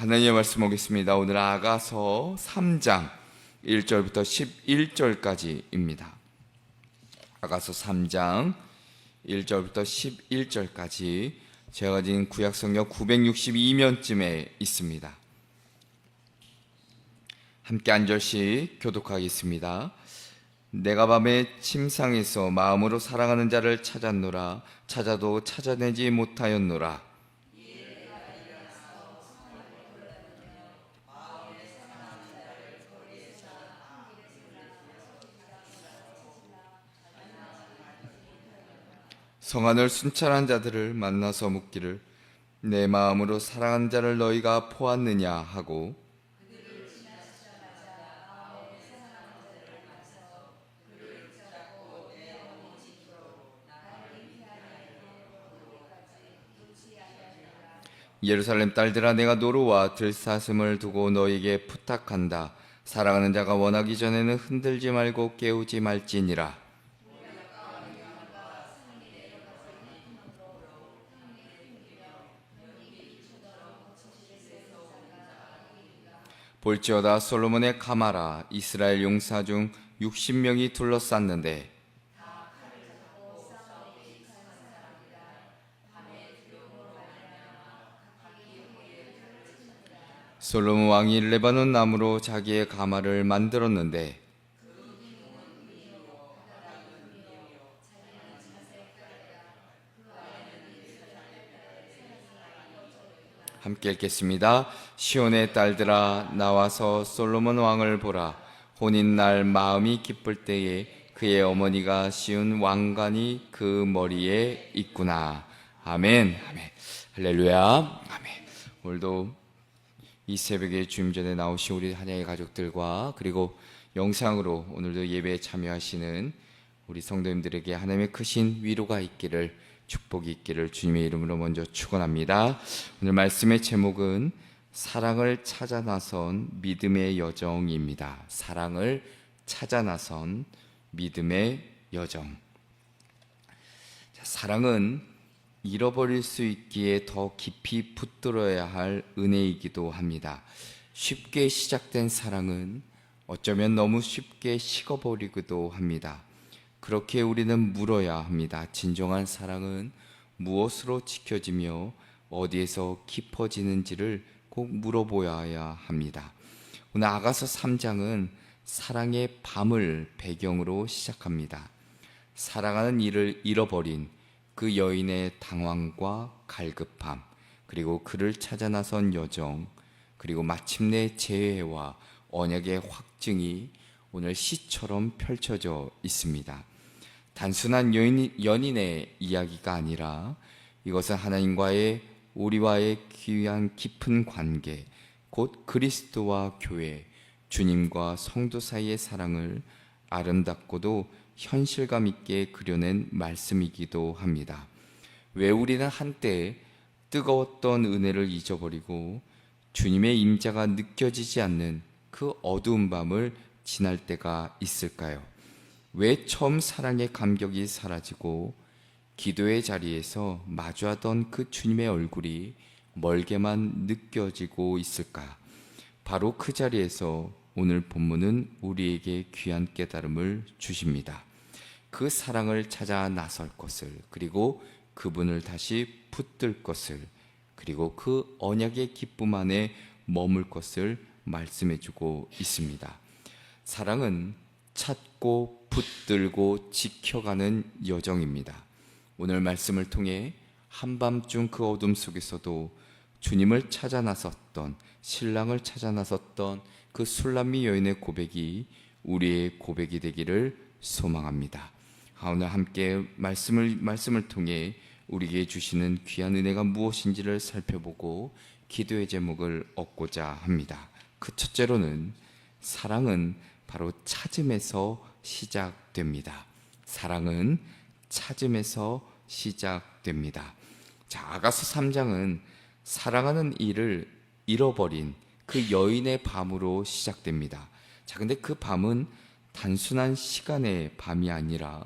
하나님의 말씀 보겠습니다. 오늘 아가서 3장 1절부터 11절까지입니다. 아가서 3장 1절부터 11절까지 제가 가진 구약성경 962면쯤에 있습니다. 함께 한 절씩 교독하겠습니다. 내가 밤에 침상에서 마음으로 사랑하는 자를 찾았노라. 찾아도 찾아내지 못하였노라. 성안을 순찰한 자들을 만나서 묻기를 내 마음으로 사랑하는 자를 너희가 보았느냐 하고, 예루살렘 딸들아, 내가 노루와 들사슴을 두고 너희에게 부탁한다. 사랑하는 자가 원하기 전에는 흔들지 말고 깨우지 말지니라. 볼지어다 솔로몬의 가마라 이스라엘 용사 중 60명이 둘러쌌는데 솔로몬 왕이 레바논 나무로 자기의 가마를 만들었는데 함께 읽겠습니다. 시온의 딸들아, 나와서 솔로몬 왕을 보라. 혼인날 마음이 기쁠 때에 그의 어머니가 씌운 왕관이 그 머리에 있구나. 아멘. 아멘. 할렐루야. 아멘. 오늘도 이 새벽에 주님 전에 나오신 우리 한양의 가족들과 그리고 영상으로 오늘도 예배에 참여하시는 우리 성도님들에게 하나님의 크신 위로가 있기를, 축복이 있기를 주님의 이름으로 먼저 축원합니다. 오늘 말씀의 제목은 사랑을 찾아 나선 믿음의 여정입니다. 사랑을 찾아 나선 믿음의 여정. 사랑은 잃어버릴 수 있기에 더 깊이 붙들어야 할 은혜이기도 합니다. 쉽게 시작된 사랑은 어쩌면 너무 쉽게 식어버리기도 합니다. 그렇게 우리는 물어야 합니다. 진정한 사랑은 무엇으로 지켜지며 어디에서 깊어지는지를 꼭 물어보아야 합니다. 오늘 아가서 3장은 사랑의 밤을 배경으로 시작합니다. 사랑하는 이를 잃어버린 그 여인의 당황과 갈급함, 그리고 그를 찾아 나선 여정, 그리고 마침내 재회와 언약의 확증이 오늘 시처럼 펼쳐져 있습니다. 단순한 연인의 이야기가 아니라 이것은 하나님과의 우리와의 귀한 깊은 관계, 곧 그리스도와 교회, 주님과 성도 사이의 사랑을 아름답고도 현실감 있게 그려낸 말씀이기도 합니다. 왜 우리는 한때 뜨거웠던 은혜를 잊어버리고 주님의 임재가 느껴지지 않는 그 어두운 밤을 지날 때가 있을까요? 왜 처음 사랑의 감격이 사라지고 기도의 자리에서 마주하던 그 주님의 얼굴이 멀게만 느껴지고 있을까? 바로 그 자리에서 오늘 본문은 우리에게 귀한 깨달음을 주십니다. 그 사랑을 찾아 나설 것을, 그리고 그분을 다시 붙들 것을, 그리고 그 언약의 기쁨 안에 머물 것을 말씀해주고 있습니다. 사랑은 찾고 붙들고 지켜가는 여정입니다. 오늘 말씀을 통해 한밤중 그 어둠 속에서도 주님을 찾아 나섰던, 신랑을 찾아 나섰던 그 술람미 여인의 고백이 우리의 고백이 되기를 소망합니다. 오늘 함께 말씀을 통해 우리에게 주시는 귀한 은혜가 무엇인지를 살펴보고 기도의 제목을 얻고자 합니다. 그 첫째로는 사랑은 바로 찾음에서 시작됩니다. 사랑은 찾음에서 시작됩니다. 자, 아가서 3장은 사랑하는 이를 잃어버린 그 여인의 밤으로 시작됩니다. 자, 근데 그 밤은 단순한 시간의 밤이 아니라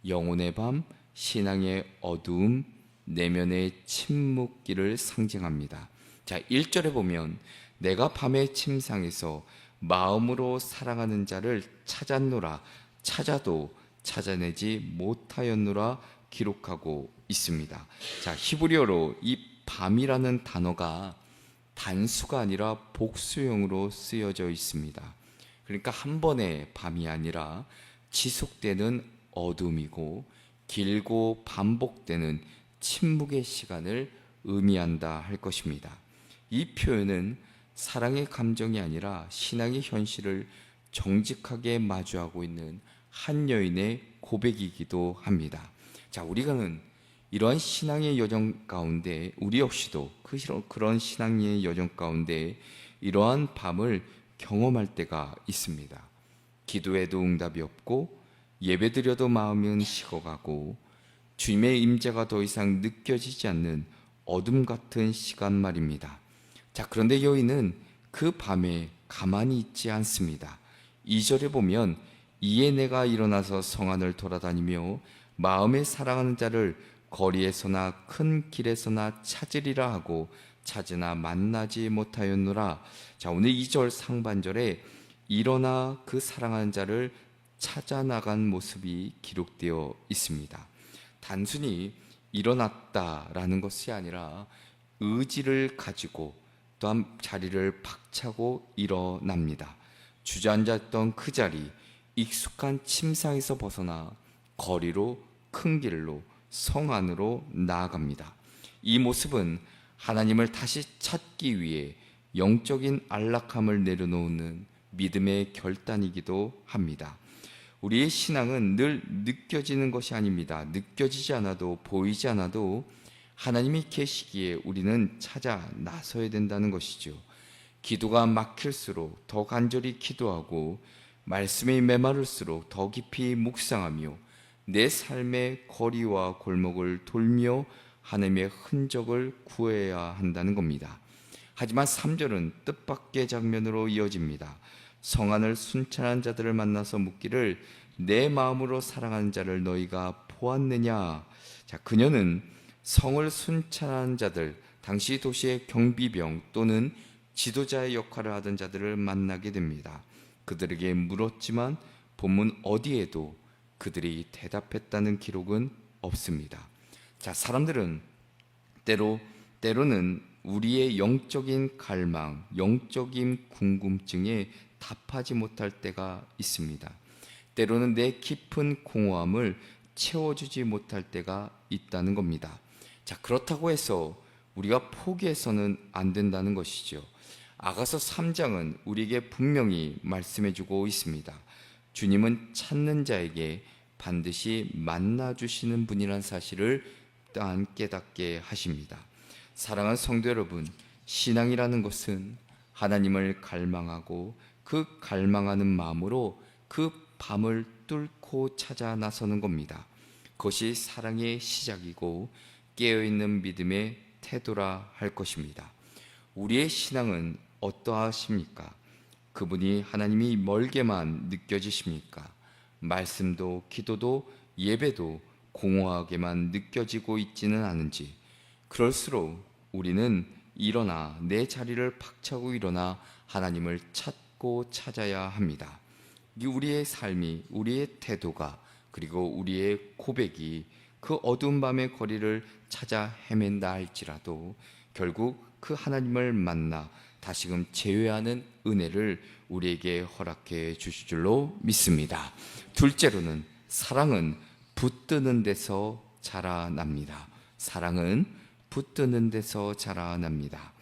영혼의 밤, 신앙의 어두움, 내면의 침묵기를 상징합니다. 자, 1절에 보면 내가 밤의 침상에서 마음으로 사랑하는 자를 찾았노라 찾아도 찾아내지 못하였노라 기록하고 있습니다. 자, 히브리어로 이 밤이라는 단어가 단수가 아니라 복수형으로 쓰여져 있습니다. 그러니까 한 번의 밤이 아니라 지속되는 어둠이고 길고 반복되는 침묵의 시간을 의미한다 할 것입니다. 이 표현은 사랑의 감정이 아니라 신앙의 현실을 정직하게 마주하고 있는 한 여인의 고백이기도 합니다. 자, 우리가는 이러한 신앙의 여정 가운데 우리 역시도 그런 신앙의 여정 가운데 이러한 밤을 경험할 때가 있습니다. 기도해도 응답이 없고 예배드려도 마음은 식어가고 주님의 임재가 더 이상 느껴지지 않는 어둠 같은 시간 말입니다. 자, 그런데 여인은 그 밤에 가만히 있지 않습니다. 2절에 보면 이에 내가 일어나서 성 안을 돌아다니며 마음에 사랑하는 자를 거리에서나 큰 길에서나 찾으리라 하고 찾으나 만나지 못하였노라. 자, 오늘 2절 상반절에 일어나 그 사랑하는 자를 찾아 나간 모습이 기록되어 있습니다. 단순히 일어났다라는 것이 아니라 의지를 가지고 또한 자리를 박차고 일어납니다. 주저앉았던 그 자리, 익숙한 침상에서 벗어나 거리로 큰 길로 성 안으로 나아갑니다. 이 모습은 하나님을 다시 찾기 위해 영적인 안락함을 내려놓는 믿음의 결단이기도 합니다. 우리의 신앙은 늘 느껴지는 것이 아닙니다. 느껴지지 않아도 보이지 않아도 하나님이 계시기에 우리는 찾아 나서야 된다는 것이죠. 기도가 막힐수록 더 간절히 기도하고 말씀이 메마를수록 더 깊이 묵상하며 내 삶의 거리와 골목을 돌며 하나님의 흔적을 구해야 한다는 겁니다. 하지만 3절은 뜻밖의 장면으로 이어집니다. 성안을 순찬한 자들을 만나서 묻기를 내 마음으로 사랑하는 자를 너희가 보았느냐. 자, 그녀는 성을 순찬한 자들, 당시 도시의 경비병 또는 지도자의 역할을 하던 자들을 만나게 됩니다. 그들에게 물었지만 본문 어디에도 그들이 대답했다는 기록은 없습니다. 자, 사람들은 때로는 우리의 영적인 갈망, 영적인 궁금증에 답하지 못할 때가 있습니다. 때로는 내 깊은 공허함을 채워주지 못할 때가 있다는 겁니다. 자, 그렇다고 해서 우리가 포기해서는 안 된다는 것이죠. 아가서 3장은 우리에게 분명히 말씀해주고 있습니다. 주님은 찾는 자에게 반드시 만나주시는 분이란 사실을 또한 깨닫게 하십니다. 사랑하는 성도 여러분, 신앙이라는 것은 하나님을 갈망하고 그 갈망하는 마음으로 그 밤을 뚫고 찾아 나서는 겁니다. 그것이 사랑의 시작이고 깨어있는 믿음의 태도라 할 것입니다. 우리의 신앙은 어떠하십니까? 그분이 하나님이 멀게만 느껴지십니까? 말씀도 기도도 예배도 공허하게만 느껴지고 있지는 않은지, 그럴수록 우리는 일어나 내 자리를 박차고 일어나 하나님을 찾고 찾아야 합니다. 우리의 삶이, 우리의 태도가, 그리고 우리의 고백이 그 어두운 밤의 거리를 찾아 헤맨다 할지라도 결국 그 하나님을 만나 다시금 재회하는 은혜를 우리에게 허락해 주실 줄로 믿습니다. 둘째로는 사랑은 붙드는 데서 자라납니다. 사랑은 붙드는 데서 자라납니다.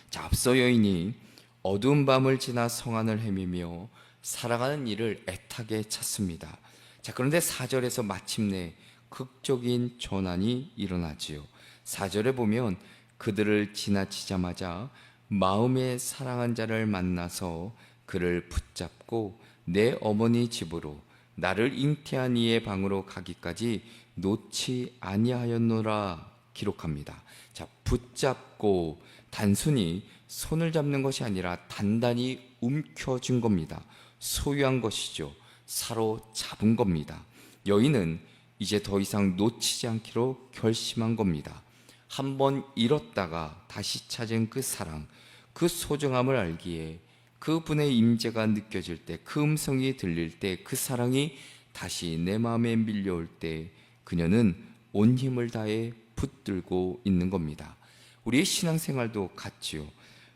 자, 앞서 여인이 어두운 밤을 지나 성안을 헤매며 살아가는 일을 애타게 찾습니다. 자, 그런데 4절에서 마침내 극적인 전환이 일어나지요. 4절에 보면 그들을 지나치자마자 마음에 사랑한 자를 만나서 그를 붙잡고 내 어머니 집으로 나를 잉태한 이의 방으로 가기까지 놓지 아니하였노라 기록합니다. 자, 붙잡고 단순히 손을 잡는 것이 아니라 단단히 움켜쥔 겁니다. 소유한 것이죠. 사로잡은 겁니다. 여인은 이제 더 이상 놓치지 않기로 결심한 겁니다. 한번 잃었다가 다시 찾은 그 사랑, 그 소중함을 알기에 그분의 임재가 느껴질 때, 그 음성이 들릴 때, 그 사랑이 다시 내 마음에 밀려올 때 그녀는 온 힘을 다해 붙들고 있는 겁니다. 우리의 신앙생활도 같지요.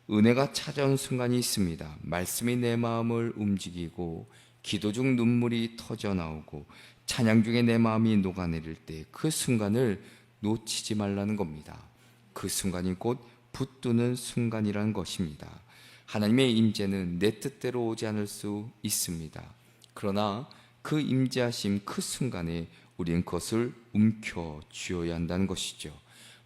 은혜가 찾아온 순간이 있습니다. 말씀이 내 마음을 움직이고 기도 중 눈물이 터져 나오고 찬양 중에 내 마음이 녹아내릴 때 그 순간을 놓치지 말라는 겁니다. 그 순간이 곧 붙드는 순간이라는 것입니다. 하나님의 임재는 내 뜻대로 오지 않을 수 있습니다. 그러나 그 임재하심 그 순간에 우리는 그것을 움켜쥐어야 한다는 것이죠.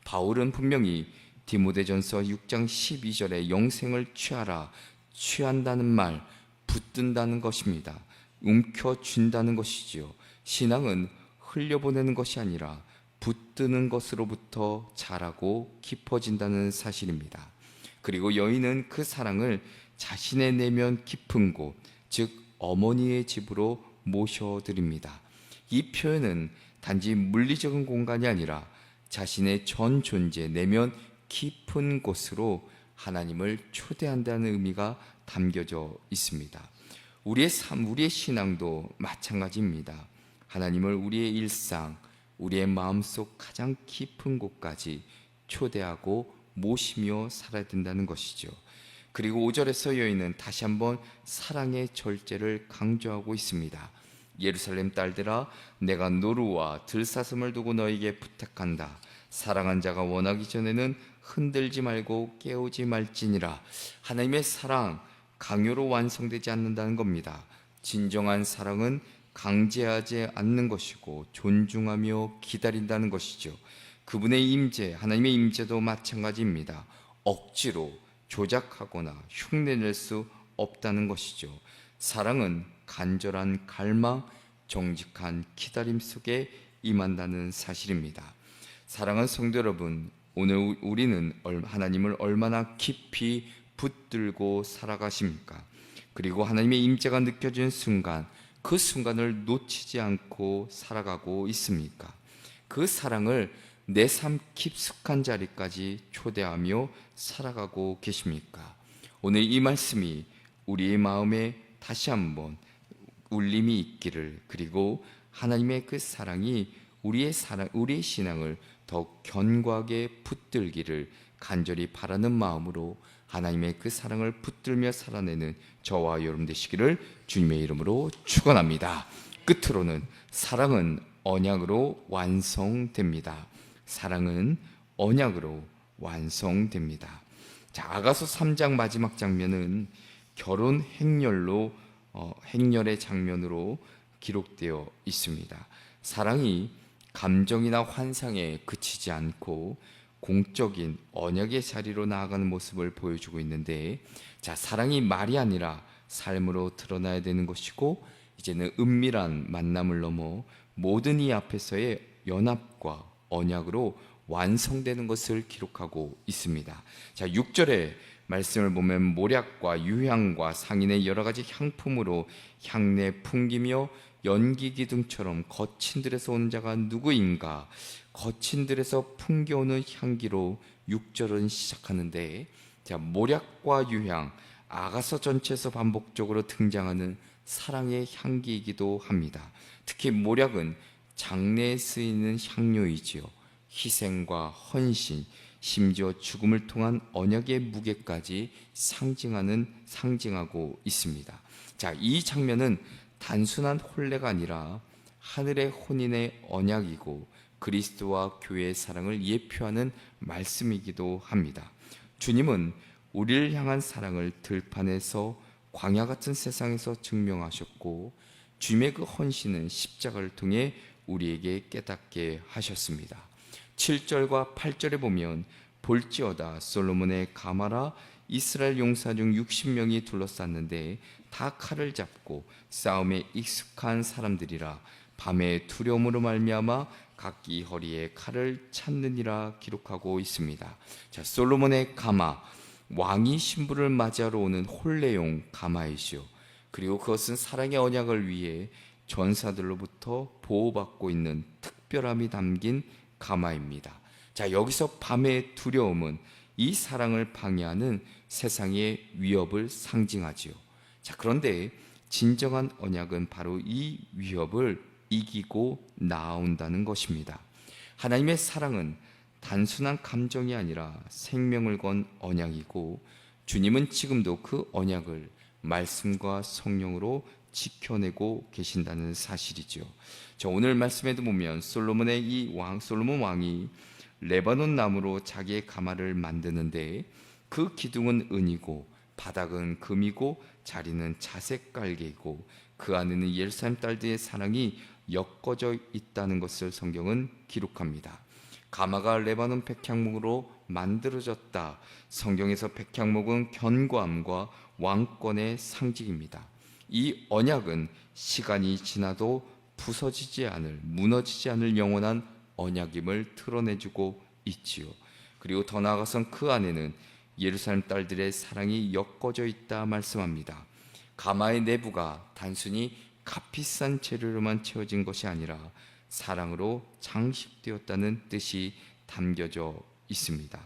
바울은 분명히 디모데전서 6장 12절에 영생을 취하라, 취한다는 말, 붙든다는 것입니다. 움켜쥔다는 것이지요. 신앙은 흘려보내는 것이 아니라 붙드는 것으로부터 자라고 깊어진다는 사실입니다. 그리고 여인은 그 사랑을 자신의 내면 깊은 곳, 즉 어머니의 집으로 모셔드립니다. 이 표현은 단지 물리적인 공간이 아니라 자신의 전 존재, 내면 깊은 곳으로 하나님을 초대한다는 의미가 담겨져 있습니다. 우리의 삶, 우리의 신앙도 마찬가지입니다. 하나님을 우리의 일상, 우리의 마음속 가장 깊은 곳까지 초대하고 모시며 살아야 된다는 것이죠. 그리고 5절에서 여인은 다시 한번 사랑의 절제를 강조하고 있습니다. 예루살렘 딸들아, 내가 노루와 들사슴을 두고 너에게 부탁한다. 사랑한 자가 원하기 전에는 흔들지 말고 깨우지 말지니라. 하나님의 사랑, 강요로 완성되지 않는다는 겁니다. 진정한 사랑은 강제하지 않는 것이고 존중하며 기다린다는 것이죠. 그분의 임재, 하나님의 임재도 마찬가지입니다. 억지로 조작하거나 흉내낼 수 없다는 것이죠. 사랑은 간절한 갈망, 정직한 기다림 속에 임한다는 사실입니다. 사랑하는 성도 여러분, 오늘 우리는 하나님을 얼마나 깊이 붙들고 살아가십니까? 그리고 하나님의 임재가 느껴지는 순간, 그 순간을 놓치지 않고 살아가고 있습니까? 그 사랑을 내 삶 깊숙한 자리까지 초대하며 살아가고 계십니까? 오늘 이 말씀이 우리의 마음에 다시 한번 울림이 있기를, 그리고 하나님의 그 사랑이 우리의 신앙을 더욱 견고하게 붙들기를 간절히 바라는 마음으로 하나님의 그 사랑을 붙들며 살아내는 저와 여러분 되시기를 주님의 이름으로 축원합니다. 끝으로는 사랑은 언약으로 완성됩니다. 사랑은 언약으로 완성됩니다. 자, 아가서 3장 마지막 장면은 결혼 행렬의 장면으로 기록되어 있습니다. 사랑이 감정이나 환상에 그치지 않고 공적인 언약의 자리로 나아가는 모습을 보여주고 있는데, 자, 사랑이 말이 아니라 삶으로 드러나야 되는 것이고, 이제는 은밀한 만남을 넘어 모든 이 앞에서의 연합과 언약으로 완성되는 것을 기록하고 있습니다. 자, 6절에 말씀을 보면 모략과 유향과 상인의 여러 가지 향품으로 향내 풍기며 연기 기둥처럼 거친 들에서 오는 자가 누구인가? 거친 들에서 풍겨오는 향기로 6절은 시작하는데, 자, 모략과 유향, 아가서 전체에서 반복적으로 등장하는 사랑의 향기이기도 합니다. 특히 모략은 장례에 쓰이는 향료이지요. 희생과 헌신, 심지어 죽음을 통한 언약의 무게까지 상징하고 있습니다. 자, 이 장면은 단순한 혼례가 아니라 하늘의 혼인의 언약이고 그리스도와 교회의 사랑을 예표하는 말씀이기도 합니다. 주님은 우리를 향한 사랑을 들판에서 광야 같은 세상에서 증명하셨고, 주님의 그 헌신은 십자가를 통해 우리에게 깨닫게 하셨습니다. 7절과 8절에 보면 볼지어다 솔로몬의 가마라 이스라엘 용사 중 60명이 둘러쌌는데 다 칼을 잡고 싸움에 익숙한 사람들이라 밤에 두려움으로 말미암아 각기 허리에 칼을 찾느니라 기록하고 있습니다. 자, 솔로몬의 가마, 왕이 신부를 맞이하러 오는 혼례용 가마이시오. 그리고 그것은 사랑의 언약을 위해 전사들로부터 보호받고 있는 특별함이 담긴 가마입니다. 자, 여기서 밤의 두려움은 이 사랑을 방해하는 세상의 위협을 상징하지요. 자, 그런데 진정한 언약은 바로 이 위협을 이기고 나아온다는 것입니다. 하나님의 사랑은 단순한 감정이 아니라 생명을 건 언약이고, 주님은 지금도 그 언약을 말씀과 성령으로 지켜내고 계신다는 사실이죠. 저 오늘 말씀에도 보면 솔로몬 왕이 레바논 나무로 자기의 가마를 만드는데, 그 기둥은 은이고 바닥은 금이고 자리는 자색 깔개이고 그 안에는 예루살렘 딸들의 사랑이 엮어져 있다는 것을 성경은 기록합니다. 가마가 레바논 백향목으로 만들어졌다. 성경에서 백향목은 견고함과 왕권의 상징입니다. 이 언약은 시간이 지나도 무너지지 않을 영원한 언약임을 드러내주고 있지요. 그리고 더 나아가선 그 안에는 예루살렘 딸들의 사랑이 엮어져 있다 말씀합니다. 가마의 내부가 단순히 값비싼 재료로만 채워진 것이 아니라 사랑으로 장식되었다는 뜻이 담겨져 있습니다.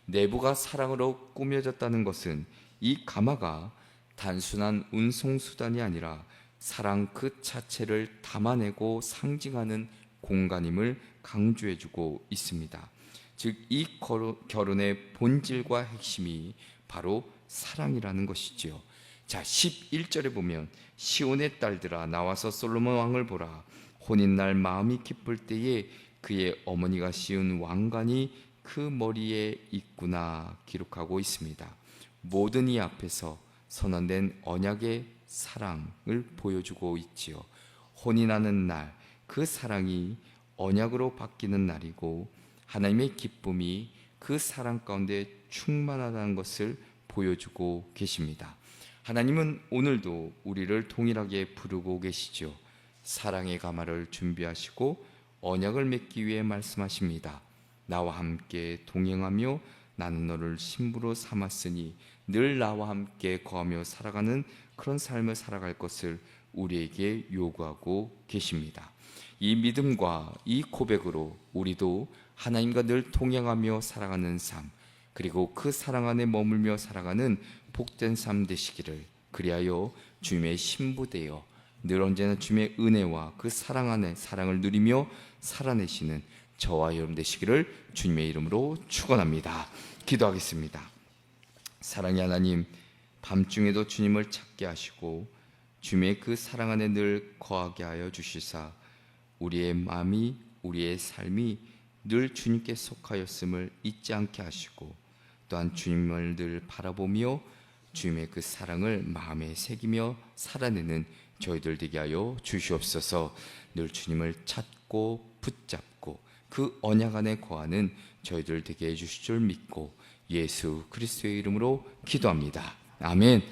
내부가 사랑으로 꾸며졌다는 것은 이 가마가 단순한 운송수단이 아니라 사랑 그 자체를 담아내고 상징하는 공간임을 강조해주고 있습니다. 즉, 이 결혼의 본질과 핵심이 바로 사랑이라는 것이지요. 자, 11절에 보면 시온의 딸들아 나와서 솔로몬 왕을 보라. 혼인날 마음이 기쁠 때에 그의 어머니가 씌운 왕관이 그 머리에 있구나 기록하고 있습니다. 모든 이 앞에서 선언된 언약의 사랑을 보여주고 있지요. 혼인하는 날, 그 사랑이 언약으로 바뀌는 날이고 하나님의 기쁨이 그 사랑 가운데 충만하다는 것을 보여주고 계십니다. 하나님은 오늘도 우리를 동일하게 부르고 계시죠. 사랑의 가마를 준비하시고 언약을 맺기 위해 말씀하십니다. 나와 함께 동행하며 나는 너를 신부로 삼았으니 늘 나와 함께 거하며 살아가는 그런 삶을 살아갈 것을 우리에게 요구하고 계십니다. 이 믿음과 이 고백으로 우리도 하나님과 늘 동행하며 살아가는 삶, 그리고 그 사랑 안에 머물며 살아가는 복된 삶 되시기를, 그리하여 주님의 신부 되어 늘 언제나 주님의 은혜와 그 사랑 안에 사랑을 누리며 살아내시는 저와 여러분 되시기를 주님의 이름으로 축원합니다. 기도하겠습니다. 사랑의 하나님, 밤중에도 주님을 찾게 하시고 주님의 그 사랑 안에 늘 거하게 하여 주시사 우리의 마음이, 우리의 삶이 늘 주님께 속하였음을 잊지 않게 하시고, 또한 주님을 늘 바라보며 주님의 그 사랑을 마음에 새기며 살아내는 저희들 되게 하여 주시옵소서. 늘 주님을 찾고 붙잡고 그 언약 안에 거하는 저희들 되게 해주실 줄 믿고 예수 그리스도의 이름으로 기도합니다. 아멘.